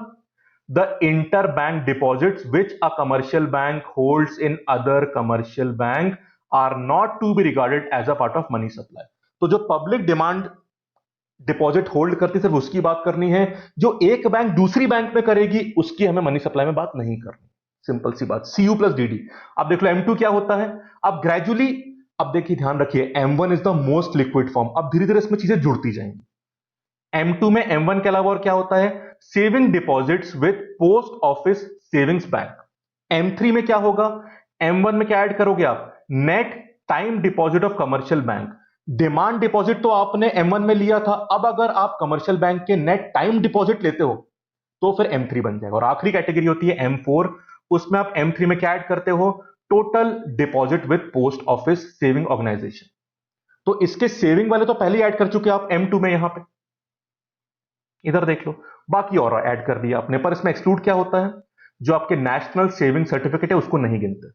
The interbank deposits which a commercial bank holds in other commercial bank are not to be regarded as a part of money supply। तो जो public demand deposit hold करती, सिर्फ उसकी बात करनी है। जो एक बैंक दूसरी बैंक में करेगी उसकी हमें मनी सप्लाई में बात नहीं करनी। सिंपल सी बात, CU प्लस DD। अब देख लो M2 क्या होता है। अब ग्रेजुअली, अब देखिए ध्यान रखिए, M1 is the most liquid form. अब धीरे धीरे इसमें चीजें जुड़ती जाएंगी। M2 में M1 के अलावा और क्या होता है? Saving deposits with post office savings bank. M3 में क्या होगा? M1 में क्या ऐड करोगे आप? Net time deposit of commercial bank. Demand deposit तो आपने M1 में लिया था, अब अगर आप कमर्शियल बैंक के नेट टाइम डिपॉजिट लेते हो तो फिर M3 बन जाएगा। और आखिरी कैटेगरी होती है M4। उसमें आप M3 में क्या ऐड करते हो? Total deposit with post office saving organization. तो इसके सेविंग वाले तो पहले ऐड कर चुके आप M2 में, यहां पे इधर देख लो, बाकी और ऐड कर दिया आपने। पर इसमें एक्सक्लूड क्या होता है? जो आपके नेशनल सेविंग सर्टिफिकेट है उसको नहीं गिनते।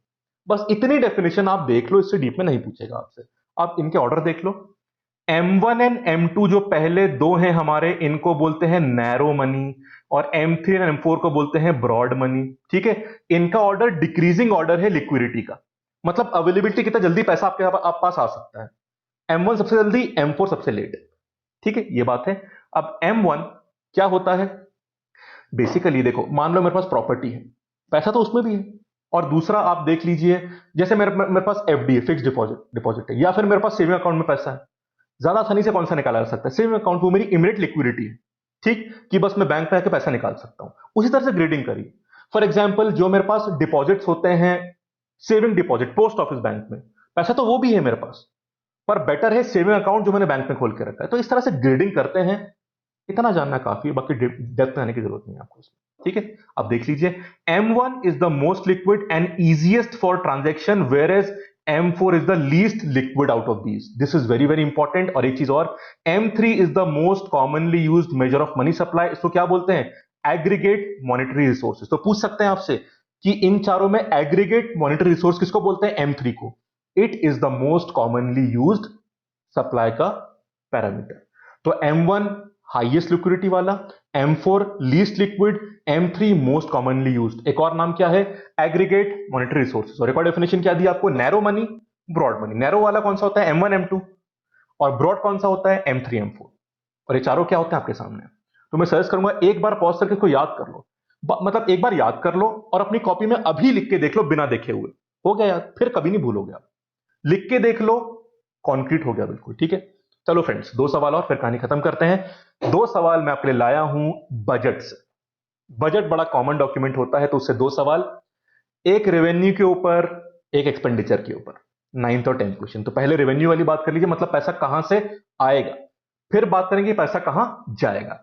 बस इतनी डेफिनेशन आप देख लो, इससे डीप में नहीं पूछेगा आपसे। आप इनके ऑर्डर देख लो। M1 एंड M2 जो पहले दो हैं हमारे, इनको बोलते हैं नैरो मनी, और M3 एंड M4 को बोलते हैं ब्रॉड मनी, ठीक है। इनका ऑर्डर डिक्रीजिंग ऑर्डर है लिक्विडिटी का, मतलब अवेलेबिलिटी कितना जल्दी पैसा आपके आप पास आ सकता है। M1 सबसे जल्दी, M4 सबसे लेट, ठीक है, ये बात है। अब M1 क्या होता है? बेसिकली देखो, मान लो मेरे पास प्रॉपर्टी है, पैसा तो उसमें भी है। और दूसरा आप देख लीजिए, जैसे मेरे पास FD है, फिक्स डिपॉजिट है, या फिर मेरे पास सेविंग अकाउंट में पैसा है। ज्यादा आसानी से कौन सा निकाला जा सकता है? सेविंग अकाउंट, वो मेरी इमीडिएट लिक्विडिटी है, ठीक, कि बस मैं बैंक पे आके पैसा निकाल सकता हूं। उसी तरह से ग्रेडिंग करिए। फॉर एग्जाम्पल, जो मेरे पास डिपॉजिट्स होते हैं, saving deposit post office bank में, पैसा तो वो भी है मेरे पास, पर बेटर है सेविंग अकाउंट जो मैंने बैंक में खोल के रखा है। तो इस तरह से ग्रेडिंग करते हैं। इतना जानना काफी है, बाकी डेप्थ में आने की जरूरत नहीं है आपको, ठीक है। अब देख लीजिए, M1 is the most liquid and easiest for transaction, whereas M4 is the least liquid out of these. This is very very important। और एक चीज और, M3 is the most commonly used measure of money supply। इसको क्या बोलते हैं? Aggregate monetary resources। तो पूछ सकते हैं आपसे कि इन चारों में aggregate monetary resource किसको बोलते हैं? M3 को। It is the most commonly used supply का पैरामीटर। तो M1 हाईएस्ट लिक्विडिटी वाला, M4 least liquid, M3 most commonly used. एक और नाम क्या है? Aggregate monetary resources. और एक और डेफिनेशन क्या दी आपको? Narrow money, broad money. Narrow वाला कौन सा होता है? M1 M2। और ब्रॉड कौन सा होता है? M3 M4। और ये चारों क्या होते हैं आपके सामने? तो मैं सजेस्ट करूंगा एक बार पॉज करके इसको याद कर लो, मतलब एक बार याद कर लो और अपनी कॉपी में अभी लिख के देख लो बिना देखे हुए। हो गया याद, फिर कभी नहीं भूलोगे आप। लिख के देख लो, कॉन्क्रीट हो गया बिल्कुल, ठीक है। चलो फ्रेंड्स, 2 सवाल और फिर कहानी खत्म करते हैं। 2 सवाल मैं आपके लिए लाया हूं बजट से। बजट बड़ा कॉमन डॉक्यूमेंट होता है, तो उससे 2 सवाल। एक रेवेन्यू के ऊपर, एक एक्सपेंडिचर के ऊपर, 9th और 10th क्वेश्चन। तो पहले रेवेन्यू वाली बात कर लीजिए, मतलब पैसा कहां से आएगा, फिर बात करेंगे पैसा कहां जाएगा।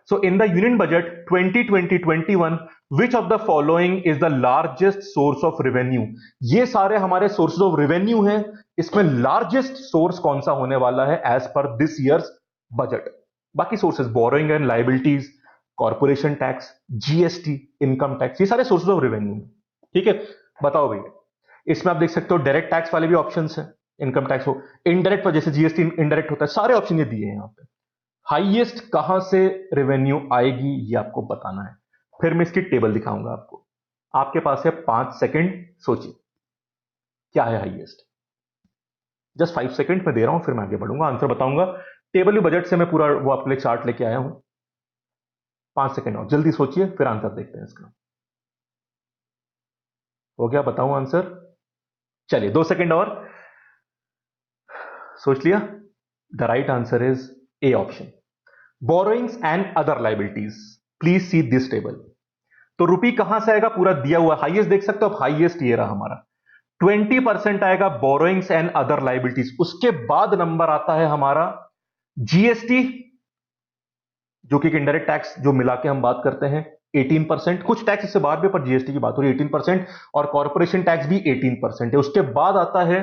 So in the Union Budget 2020-21, which of the following is the largest source of revenue? ये सारे हमारे sources of revenue हैं, इसमें largest source कौन सा होने वाला है as per this year's budget? बाकी sources borrowing and liabilities, corporation tax, GST, income tax, ये सारे sources of revenue हैं। ठीक है, बताओ भैया। इसमें आप देख सकते हो डायरेक्ट टैक्स वाले भी ऑप्शंस हैं, इनकम टैक्स हो, इनडायरेक्ट वजह से जीएसटी इनडायरेक्ट होता है, सारे ऑप्शन ये दिए हैं यहां पे। हाईएस्ट कहां से रेवेन्यू आएगी ये आपको बताना है, फिर मैं इसकी टेबल दिखाऊंगा आपको। आपके पास है 5 सेकंड, सोचिए क्या है हाईएस्ट। जस्ट 5 सेकंड में दे रहा हूं, फिर मैं आगे बढ़ूंगा, आंसर बताऊंगा। टेबल यू बजट से मैं पूरा वो आपके लिए चार्ट लेके आया हूं। 5 सेकंड और जल्दी सोचिए, फिर आंसर देखते हैं इसका। हो गया, बताऊं आंसर? चलिए 2 सेकंड और सोच लिया। The right answer is A option, borrowings and other liabilities. Please see this table. तो रुपी कहां से आएगा, पूरा दिया हुआ हाईएस्ट देख सकते हो आप, हाईएस्ट ये रहा हमारा। 20% आएगा बोरोइंग्स एंड अदर लाइबिलिटीज। उसके बाद नंबर आता है हमारा जीएसटी, जो कि इनडायरेक्ट टैक्स जो मिला के हम बात करते हैं 18%। कुछ टैक्स इससे बाद में, पर जीएसटी की बात हो रही है 18%, और कॉर्पोरेशन टैक्स भी 18% है। उसके बाद आता है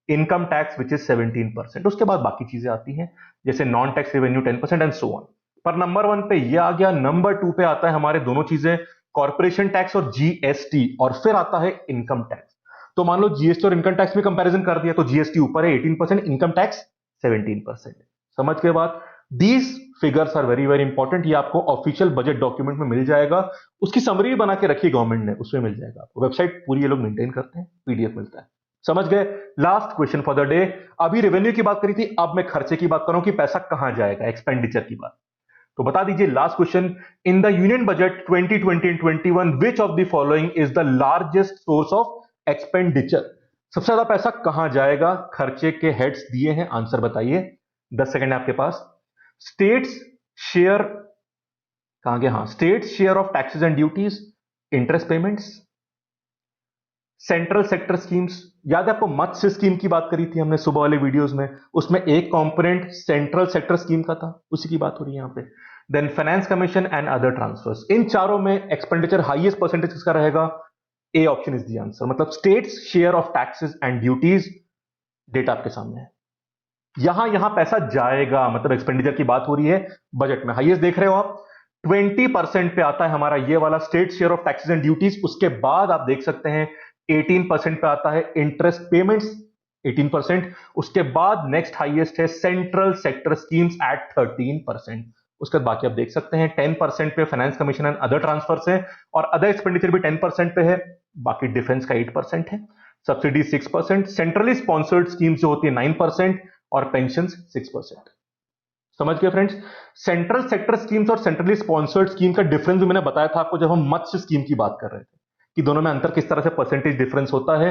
इनकम टैक्स विच इज 17%। उसके बाद बाकी चीजें आती हैं जैसे non tax revenue 10% and so on. पर नंबर 1 पे ये आ गया। नंबर 2 पे आता है हमारे दोनों चीजें, कॉर्पोरेशन टैक्स और जीएसटी, और फिर आता है इनकम टैक्स। तो मान लो जीएसटी और इनकम टैक्स में कंपैरिजन कर दिया, तो जीएसटी ऊपर है 18%, इनकम टैक्स 17%। समझ के बाद these figures are very very important. ये आपको ऑफिशियल बजट डॉक्यूमेंट में मिल जाएगा, उसकी समरी भी बना के रखी गवर्नमेंट ने, उसमें मिल जाएगा आपको। वेबसाइट पूरी ये लोग मेंटेन करते हैं, पीडीएफ मिलता है। समझ गए? Last question for the day. अभी रेवेन्यू की बात करी थी, अब मैं खर्चे की बात कर रहा हूं कि पैसा कहां जाएगा, एक्सपेंडिचर की बात। तो बता दीजिए last question, in the union budget 2020-21 which of the following is the largest source of expenditure? सबसे ज्यादा पैसा कहां जाएगा? खर्चे के हेड्स दिए हैं, आंसर बताइए। 10 सेकंड है आपके पास। स्टेट्स शेयर, कहां गया? हाँ, states share of taxes and duties, interest payments, central sector schemes. याद है आपको मत्स्य स्कीम की बात करी थी हमने सुबह वाले वीडियोस में, उसमें एक कंपोनेंट सेंट्रल सेक्टर स्कीम का था, उसी की बात हो रही है यहां पे। Then finance commission and other transfers. इन चारों में एक्सपेंडिचर हाईएस्ट परसेंटेज किसका रहेगा? A option is the answer. मतलब states share of taxes and duties, data आपके सामने है। यहां पैसा जाएगा, मतलब एक्सपेंडिचर की बात हो रही है बजट में। हाईएस्ट देख रहे हो आप, 20% पे आता है हमारा ये वाला state share of taxes and duties. उसके बाद आप देख सकते हैं 18% पे आता है इंटरेस्ट पेमेंट्स, 18%। उसके बाद नेक्स्ट हाईएस्ट है सेंट्रल सेक्टर स्कीम्स एट 13%। उसके बाद बाकी आप देख सकते हैं 10% पे finance commission and other transfer है, और अदर एक्सपेंडिचर भी 10% पे है। बाकी डिफेंस का 8% है, सब्सिडी 6%, सेंट्रली स्पॉन्सर्ड स्कीम्स जो होती है 9%, और पेंशन 6%। समझ गए फ्रेंड्स? सेंट्रल सेक्टर स्कीम्स और सेंट्रली स्पॉन्सर्ड स्कीम का डिफरेंस भी मैंने बताया था आपको जब हम मत्स्य स्कीम की बात कर रहे थे, कि दोनों में अंतर किस तरह से परसेंटेज डिफरेंस होता है।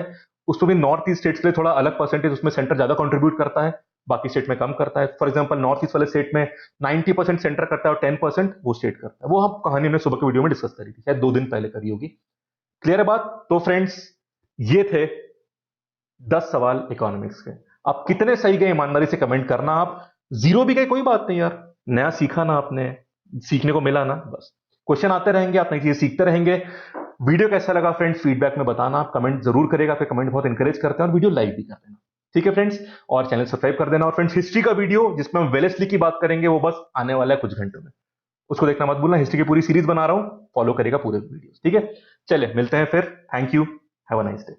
उसमें भी नॉर्थ ईस्ट स्टेट्स के लिए थोड़ा अलग परसेंटेज, उसमें सेंटर ज्यादा कंट्रीब्यूट करता है, बाकी स्टेट में कम करता है। फॉर एग्जांपल नॉर्थ ईस्ट वाले स्टेट में 90% सेंटर करता है और 10% वो स्टेट करता है। वो हम कहानी हमने सुबह के वीडियो में डिस्कस करी थी, शायद 2 दिन पहले करी होगी। क्लियर है बात? तो फ्रेंड्स ये थे 10 सवाल इकोनॉमिक्स के। आप कितने सही गए ईमानदारी से कमेंट करना। आप 0 भी गए कोई बात नहीं यार, नया सीखा ना आपने, सीखने को मिला ना, बस। क्वेश्चन आते रहेंगे, आप नई चीजें सीखते रहेंगे। वीडियो कैसा लगा फ्रेंड्स, फीडबैक में बताना। आप कमेंट जरूर करेगा, आपके कमेंट बहुत इंकरेज करते हैं, और वीडियो लाइक भी कर देना। ठीक है फ्रेंड्स, और चैनल सब्सक्राइब कर देना। और फ्रेंड्स हिस्ट्री का वीडियो जिसमें हम वेलेस्ली की बात करेंगे, वो बस आने वाला है कुछ घंटों में, उसको देखना मत भूलना। हिस्ट्री की पूरी सीरीज बना रहा हूं, फॉलो करेगा पूरे वीडियो। ठीक है, चलिए मिलते हैं फिर। Thank you, have a nice day.